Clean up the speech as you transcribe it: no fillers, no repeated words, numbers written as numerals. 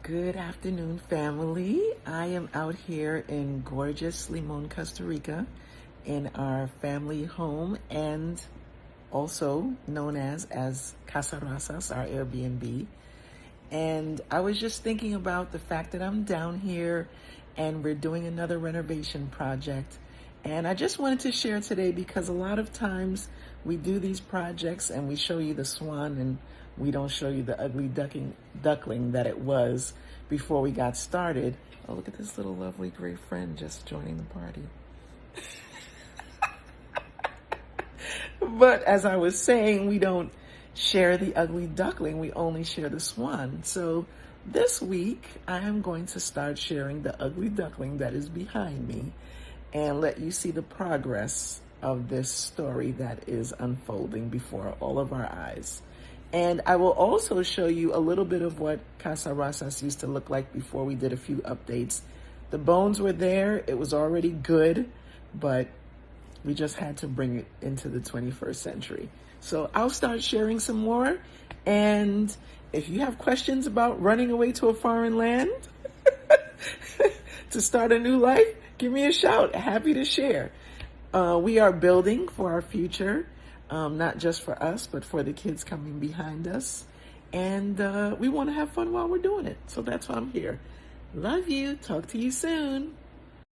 Good afternoon, family. I am out here in gorgeous Limón, Costa Rica, in our family home and also known as Casa Razas, our Airbnb. And I was just thinking about the fact that I'm down here and we're doing another renovation project. And I just wanted to share today because a lot of times we do these projects and we show you the swan and we don't show you the ugly duckling that it was before we got started. Oh, look at this little lovely gray friend just joining the party. But as I was saying, we don't share the ugly duckling, we only share the swan. So this week, I am going to start sharing the ugly duckling that is behind me and let you see the progress of this story that is unfolding before all of our eyes. And I will also show you a little bit of what Casa Razas used to look like before we did a few updates. The bones were there, it was already good, but we just had to bring it into the 21st century. So I'll start sharing some more. And if you have questions about running away to a foreign land to start a new life, give me a shout. Happy to share. We are building for our future, not just for us, but for the kids coming behind us. And we want to have fun while we're doing it. So that's why I'm here. Love you. Talk to you soon.